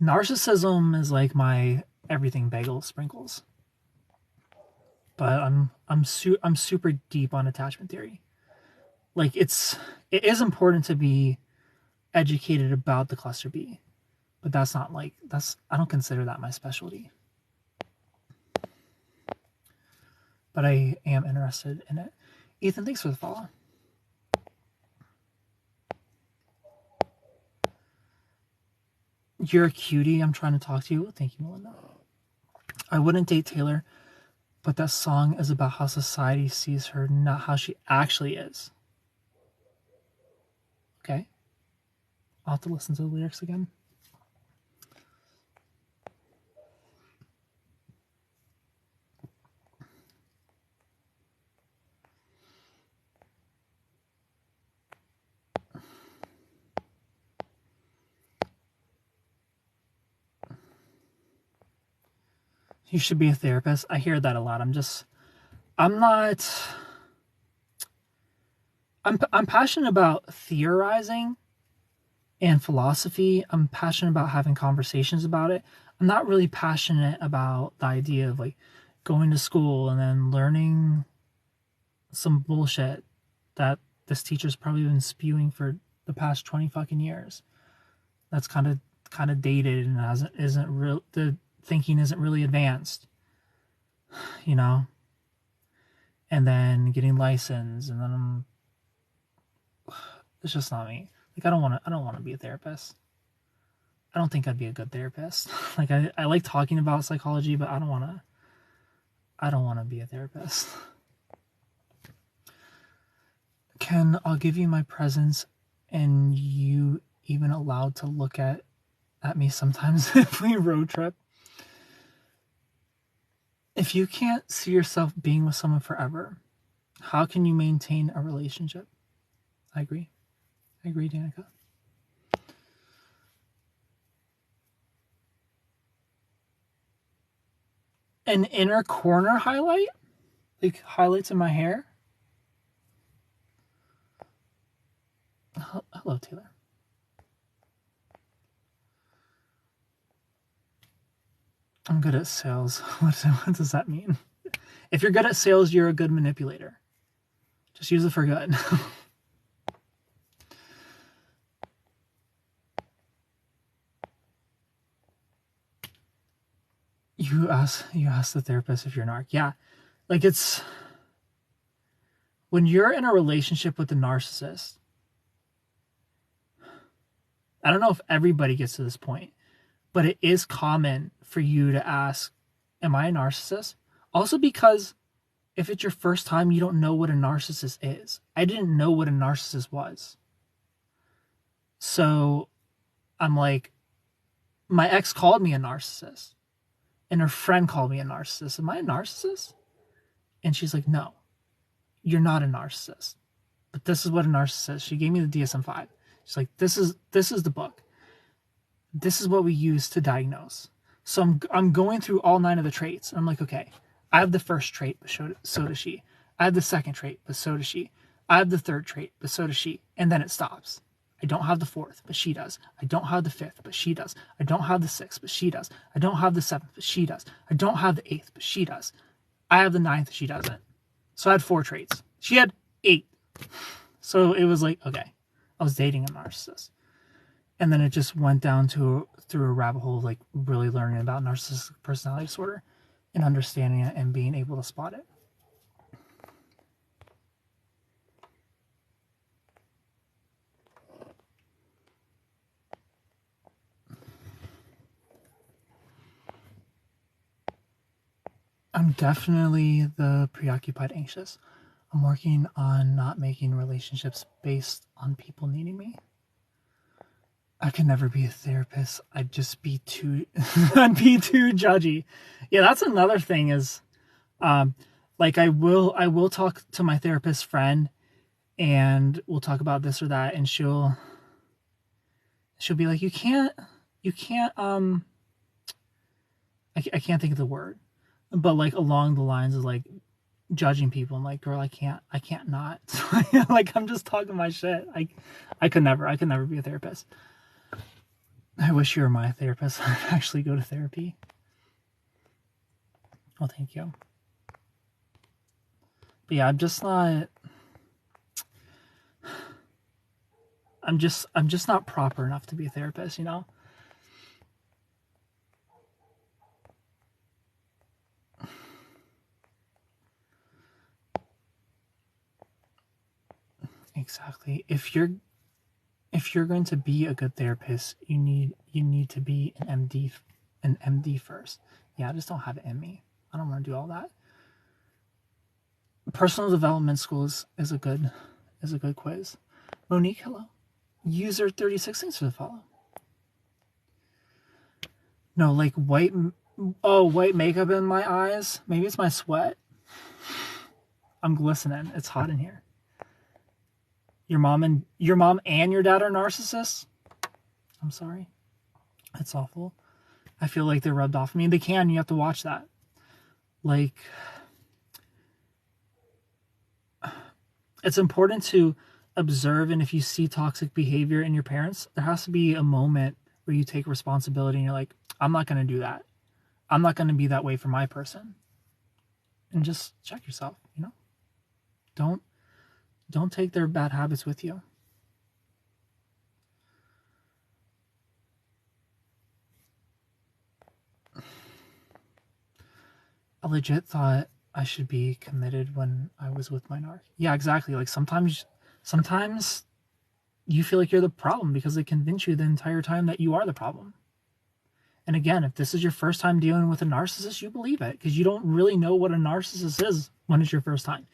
Narcissism is like my everything bagel sprinkles. But I'm super deep on attachment theory. Like, it is important to be educated about the cluster B, but I don't consider that my specialty. But I am interested in it. Ethan, thanks for the follow. You're a cutie. I'm trying to talk to you. Thank you, Melinda. I wouldn't date Taylor, but that song is about how society sees her, not how she actually is. Okay. I'll have to listen to the lyrics again. You should be a therapist. I hear that a lot. I'm passionate about theorizing and philosophy. I'm passionate about having conversations about it. I'm not really passionate about the idea of like going to school and then learning some bullshit that this teacher's probably been spewing for the past 20 fucking years. That's kind of dated and isn't real. The thinking isn't really advanced, you know. And then getting licensed, and then it's just not me. Like, I don't want to be a therapist. I don't think I'd be a good therapist. Like, I like talking about psychology, but I don't want to be a therapist. Ken, I'll give you my presents, and you even allowed to look at me sometimes if we road trip. If you can't see yourself being with someone forever, how can you maintain a relationship? I agree, Danica. An inner corner highlight? Like highlights in my hair? Hello, Taylor. I'm good at sales. What does that mean? If you're good at sales, you're a good manipulator. Just use it for good. You ask the therapist if you're a narc. Yeah. Like, it's when you're in a relationship with a narcissist, I don't know if everybody gets to this point, but it is common for you to ask, am I a narcissist? Also because if it's your first time, you don't know what a narcissist is. I didn't know what a narcissist was. So I'm like, my ex called me a narcissist and her friend called me a narcissist. Am I a narcissist? And she's like, no, you're not a narcissist. But this is what a narcissist is. She gave me the DSM-5. She's like, this is the book. This is what we use to diagnose. So I'm going through all 9 of the traits. And I'm like, okay, I have the first trait, but so does she. I have the second trait, but so does she. I have the third trait, but so does she. And then it stops. I don't have the 4th, but she does. I don't have the 5th, but she does. I don't have the 6th, but she does. I don't have the 7th, but she does. I don't have the 8th, but she does. I have the 9th, she doesn't. So I had 4 traits. She had 8. So it was like, okay, I was dating a narcissist. And then it just went down through a rabbit hole of like really learning about narcissistic personality disorder and understanding it and being able to spot it. I'm definitely the preoccupied anxious. I'm working on not making relationships based on people needing me. I could never be a therapist. I'd just be too I'd be too judgy. Yeah, that's another thing is like I will talk to my therapist friend and we'll talk about this or that and she'll be like, you can't I can't think of the word, but like along the lines of like judging people. I'm like, girl, I can't not. Like, I'm just talking my shit. I could never be a therapist. I wish you were my therapist. I'd actually go to therapy. Oh, thank you. But yeah, I'm just not proper enough to be a therapist, you know? Exactly. If you're going to be a good therapist, you need to be an MD first. Yeah, I just don't have it in me. I don't want to do all that. Personal development school is a good quiz. Monique, hello. User 36, thanks for the follow. No, like white makeup in my eyes. Maybe it's my sweat. I'm glistening. It's hot in here. Your mom and your dad are narcissists? I'm sorry. It's awful. I feel like they're rubbed off me. They can. You have to watch that. Like, it's important to observe, and if you see toxic behavior in your parents, there has to be a moment where you take responsibility and you're like, I'm not going to do that. I'm not going to be that way for my person. And just check yourself, you know? Don't take their bad habits with you. I legit thought I should be committed when I was with my narc. Yeah, exactly. Like sometimes you feel like you're the problem because they convince you the entire time that you are the problem. And again, if this is your first time dealing with a narcissist, you believe it because you don't really know what a narcissist is when it's your first time.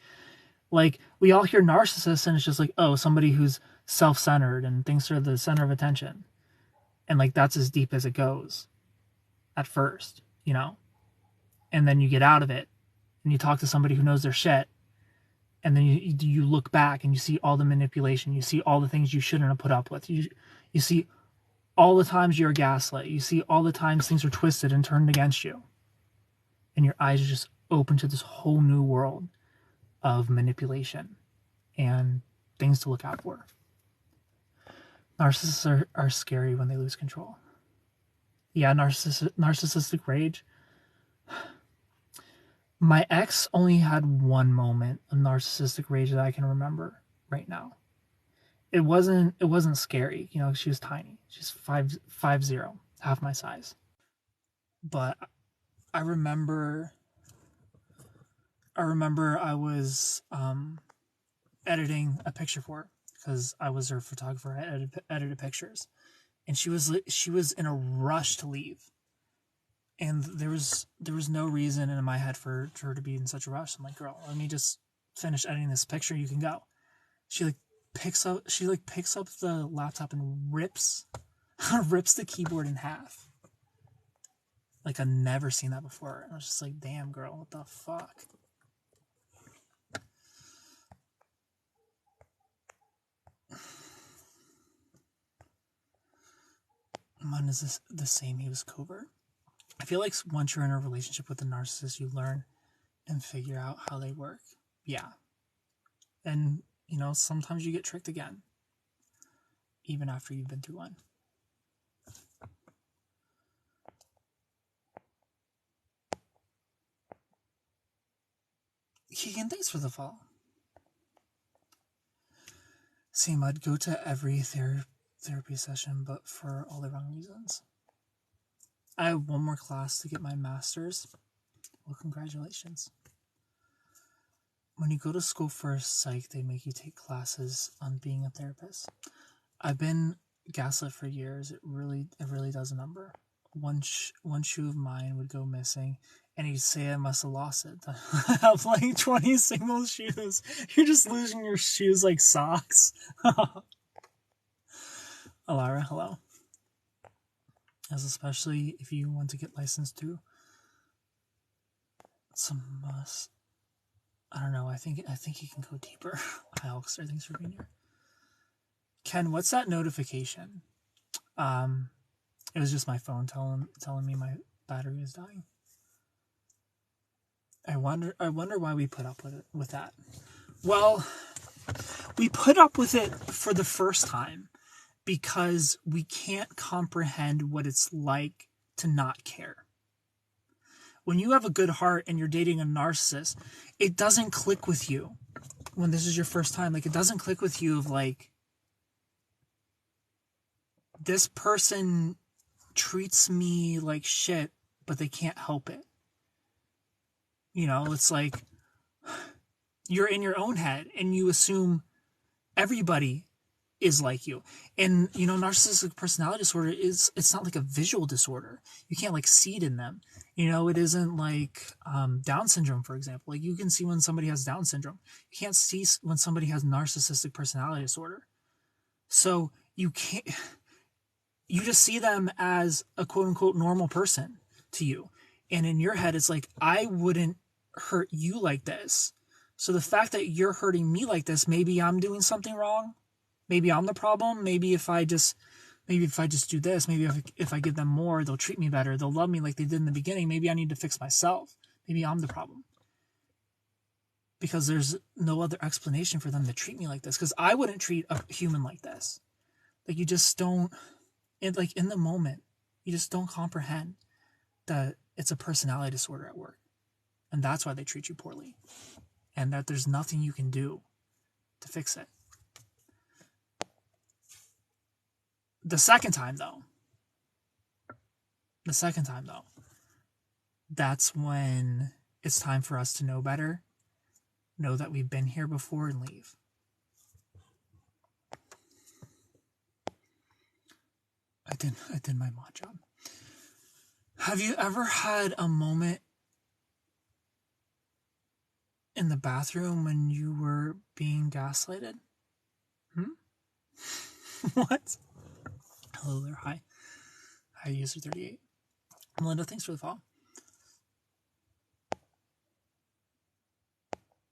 Like, we all hear narcissists and it's just like, oh, somebody who's self-centered and thinks they're the center of attention. And like, that's as deep as it goes at first, you know? And then you get out of it and you talk to somebody who knows their shit. And then you look back and you see all the manipulation. You see all the things you shouldn't have put up with. You see all the times you're gaslit. You see all the times things are twisted and turned against you. And your eyes are just open to this whole new world of manipulation and things to look out for. Narcissists are scary when they lose control. Yeah, narcissistic rage. My ex only had one moment of narcissistic rage that I can remember right now. It wasn't scary, you know, she was tiny. She's 5'0", half my size. But I remember I was editing a picture for her because I was her photographer. I edited pictures, and she was in a rush to leave, and there was no reason in my head for her to be in such a rush. I'm like, girl, let me just finish editing this picture. You can go. She picks up the laptop and rips the keyboard in half. Like, I've never seen that before. I was just like, damn, girl, what the fuck? Mine is this the same. He was covert. I feel like once you're in a relationship with a narcissist, you learn and figure out how they work. Yeah. And, sometimes you get tricked again, even after you've been through one. Keegan, thanks for the follow. Same, I'd go to every therapy session, but for all the wrong reasons. I have one more class to get my master's. Well, congratulations. When you go to school for psych, they make you take classes on being a therapist. I've been gaslit for years. It really does a number. One shoe of mine would go missing, and he'd say I must have lost it. I have like 20 single shoes. You're just losing your shoes like socks. Alara, hello. As especially if you want to get licensed too. I don't know. I think you can go deeper. Hi, Hulkster. Thanks for being here. Ken, what's that notification? It was just my phone telling me my battery is dying. I wonder why we put up with that. Well, we put up with it for the first time because we can't comprehend what it's like to not care. When you have a good heart and you're dating a narcissist, it doesn't click with you when this is your first time. Like, it doesn't click with you of like, this person treats me like shit, but they can't help it. It's like you're in your own head and you assume everybody is like you. And, narcissistic personality disorder it's not like a visual disorder. You can't like see it in them. It isn't like Down syndrome, for example. Like, you can see when somebody has Down syndrome. You can't see when somebody has narcissistic personality disorder. So you just see them as a quote unquote normal person to you. And in your head, it's like, I wouldn't hurt you like this. So the fact that you're hurting me like this, maybe I'm doing something wrong. Maybe I'm the problem. Maybe if I just do this, maybe if I give them more, they'll treat me better. They'll love me like they did in the beginning. Maybe I need to fix myself. Maybe I'm the problem. Because there's no other explanation for them to treat me like this. Because I wouldn't treat a human like this. Like, you just don't, in the moment, you just don't comprehend that it's a personality disorder at work. And that's why they treat you poorly. And that there's nothing you can do to fix it. The second time, though, that's when it's time for us to know better, know that we've been here before, and leave. I did my mod job. Have you ever had a moment in the bathroom when you were being gaslighted? What? Hello there. Hi, user 38. Melinda, thanks for the follow.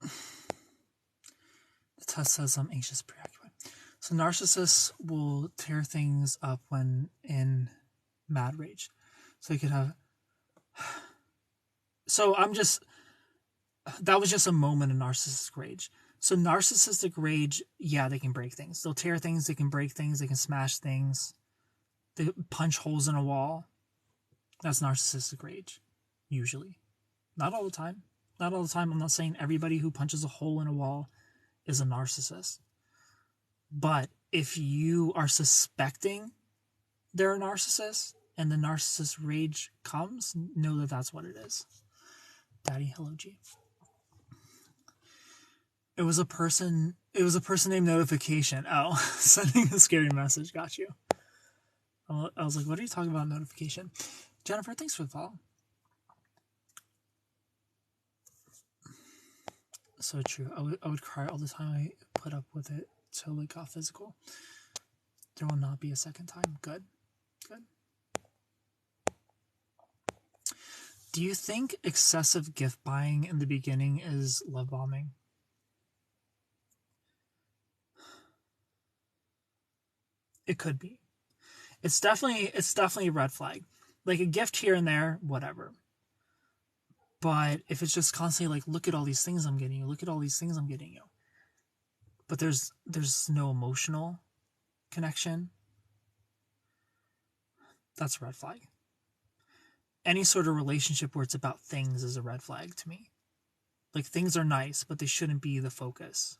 The test says I'm anxious, preoccupied. So narcissists will tear things up when in mad rage. So you could have. So that was just a moment of narcissistic rage. So narcissistic rage, yeah, they can break things. They'll tear things, they can break things, they can smash things. They punch holes in a wall. That's narcissistic rage, usually. Not all the time. I'm not saying everybody who punches a hole in a wall is a narcissist. But if you are suspecting they're a narcissist and the narcissist rage comes, know that that's what it is. Daddy, hello, G. It was a person named Notification. Oh, sending a scary message. Got you. I was like, what are you talking about, Notification? Jennifer, thanks for the follow. So true. I would cry all the time I put up with it till it got physical. There will not be a second time. Good. Do you think excessive gift buying in the beginning is love bombing? It could be. It's definitely a red flag. Like a gift here and there, whatever. But if it's just constantly like, look at all these things I'm getting you, look at all these things I'm getting you. But there's no emotional connection. That's a red flag. Any sort of relationship where it's about things is a red flag to me. Like, things are nice, but they shouldn't be the focus.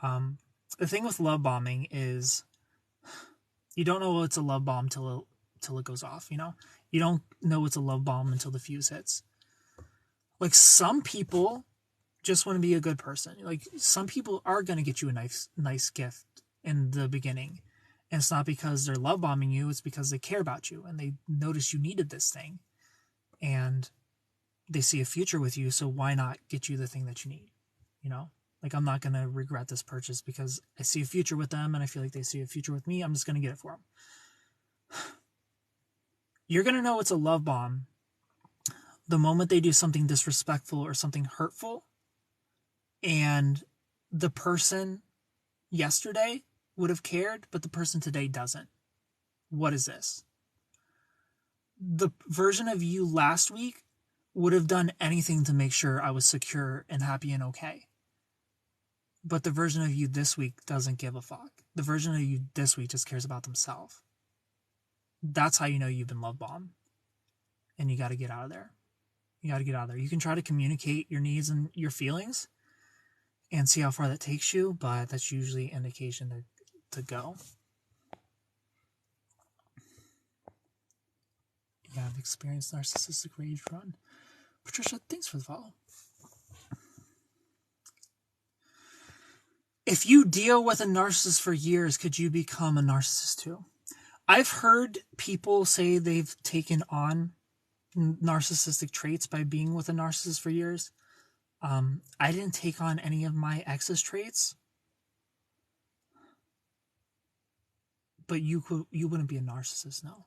The thing with love bombing is you don't know it's a love bomb till it goes off, you know? You don't know it's a love bomb until the fuse hits. Like, some people just want to be a good person. Like, some people are going to get you a nice gift in the beginning. And it's not because they're love bombing you, it's because they care about you and they notice you needed this thing. And they see a future with you, so why not get you the thing that you need? You know? Like, I'm not going to regret this purchase because I see a future with them and I feel like they see a future with me. I'm just going to get it for them. You're going to know it's a love bomb the moment they do something disrespectful or something hurtful, and the person yesterday would have cared, but the person today doesn't. What is this? The version of you last week would have done anything to make sure I was secure and happy and okay. But the version of you this week doesn't give a fuck. The version of you this week just cares about themselves. That's how you know you've been love bombed. And you got to get out of there. You can try to communicate your needs and your feelings and see how far that takes you, but that's usually an indication to go. Yeah, I've experienced narcissistic rage run. Patricia, thanks for the follow. If you deal with a narcissist for years, could you become a narcissist too? I've heard people say they've taken on narcissistic traits by being with a narcissist for years. I didn't take on any of my ex's traits, but you wouldn't be a narcissist, no.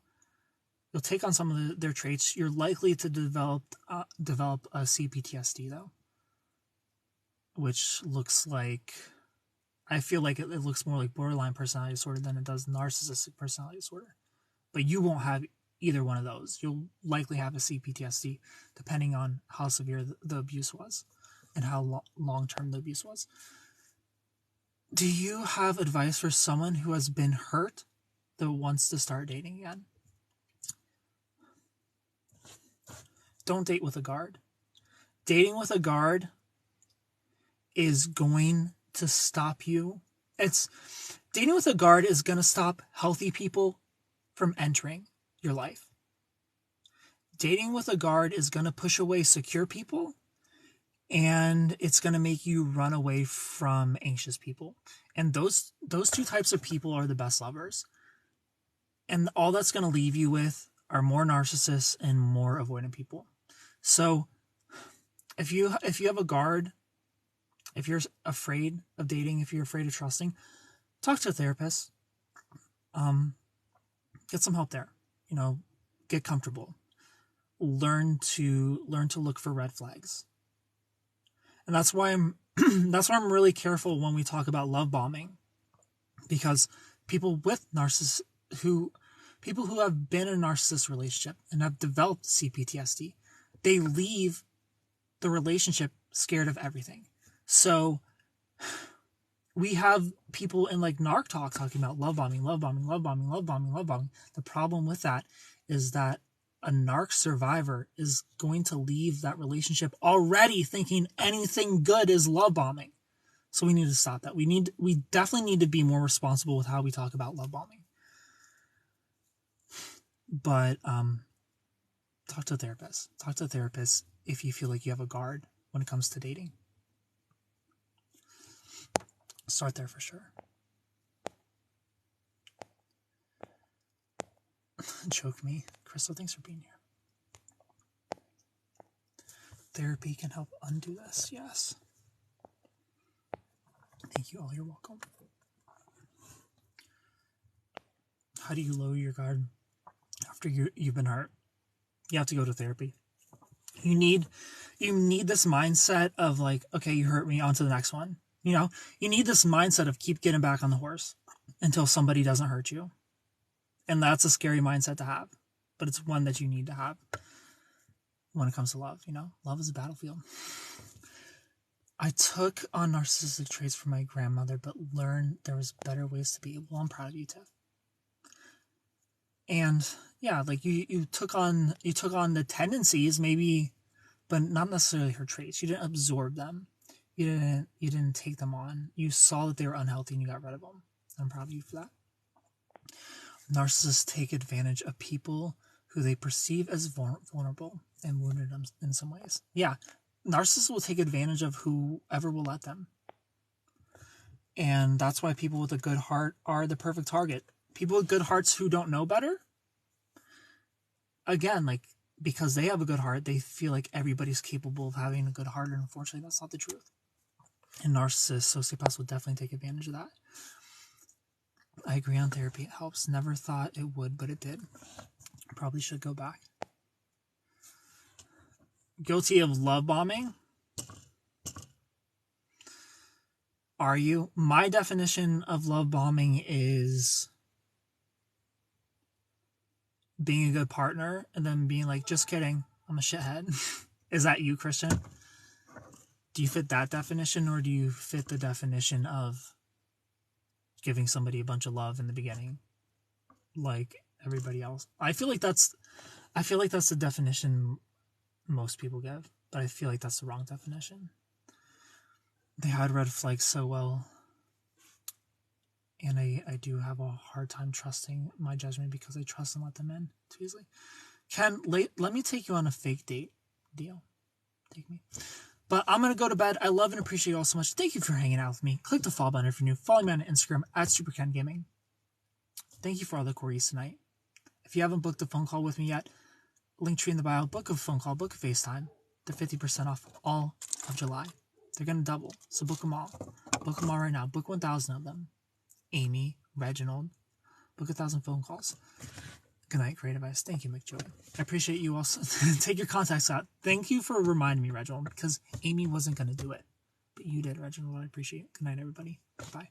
You'll take on some of their traits. You're likely to develop a CPTSD though, which looks like, I feel like it looks more like borderline personality disorder than it does narcissistic personality disorder. But you won't have either one of those. You'll likely have a CPTSD depending on how severe the abuse was and how long-term the abuse was. Do you have advice for someone who has been hurt that wants to start dating again? Don't date with a guard. Dating with a guard is going to stop you. Dating with a guard is going to stop healthy people from entering your life. Dating with a guard is going to push away secure people, and it's going to make you run away from anxious people. And those two types of people are the best lovers. And all that's going to leave you with are more narcissists and more avoidant people. So if you have a guard, if you're afraid of dating, if you're afraid of trusting, talk to a therapist. Get some help there. You know, get comfortable. Learn to look for red flags. And that's why I'm really careful when we talk about love bombing, because people who have been in a narcissist relationship and have developed CPTSD, they leave the relationship scared of everything. So we have people in like narc talk talking about love bombing. The problem with that is that a narc survivor is going to leave that relationship already thinking anything good is love bombing. So we need to stop that. We definitely need to be more responsible with how we talk about love bombing. But talk to a therapist. Talk to a therapist if you feel like you have a guard when it comes to dating. Start there for sure. Choke me. Crystal, thanks for being here. Therapy can help undo this. Yes. Thank you all. You're welcome. How do you lower your guard after you've been hurt? You have to go to therapy. You need this mindset of like, okay, you hurt me, on to the next one. You know, you need this mindset of keep getting back on the horse until somebody doesn't hurt you. And that's a scary mindset to have, but it's one that you need to have when it comes to love. You know, love is a battlefield. I took on narcissistic traits from my grandmother, but learned there was better ways to be. Well, I'm proud of you, Tiff. And yeah, like you took on the tendencies, maybe, but not necessarily her traits. You didn't absorb them. You didn't take them on. You saw that they were unhealthy and you got rid of them. I'm proud of you for that. Narcissists take advantage of people who they perceive as vulnerable and wounded them in some ways. Yeah, narcissists will take advantage of whoever will let them. And that's why people with a good heart are the perfect target. People with good hearts who don't know better, again, like, because they have a good heart, they feel like everybody's capable of having a good heart, and unfortunately, that's not the truth. And narcissists, sociopaths will definitely take advantage of that. I agree on therapy. It helps. Never thought it would, but it did. Probably should go back. Guilty of love bombing? Are you? My definition of love bombing is being a good partner and then being like, just kidding, I'm a shithead. Is that you, Christian? Do you fit that definition, or do you fit the definition of giving somebody a bunch of love in the beginning like everybody else? I feel like that's the definition most people give, but I feel like that's the wrong definition. They hide red flags so well, and I do have a hard time trusting my judgment because I trust and let them in too easily. Ken, let me take you on a fake date deal. Take me. But I'm going to go to bed. I love and appreciate you all so much. Thank you for hanging out with me. Click the follow button if you're new. Follow me on Instagram at SuperKenGaming. Thank you for all the Corys tonight. If you haven't booked a phone call with me yet, link tree in the bio. Book a phone call. Book a FaceTime. They're 50% off all of July. They're going to double. So book them all. Book them all right now. Book 1,000 of them. Amy, Reginald. Book 1,000 phone calls. Good night, Creative Eyes. Thank you, McJoy. I appreciate you also. Take your contacts out. Thank you for reminding me, Reginald, because Amy wasn't going to do it. But you did, Reginald. I appreciate it. Good night, everybody. Bye.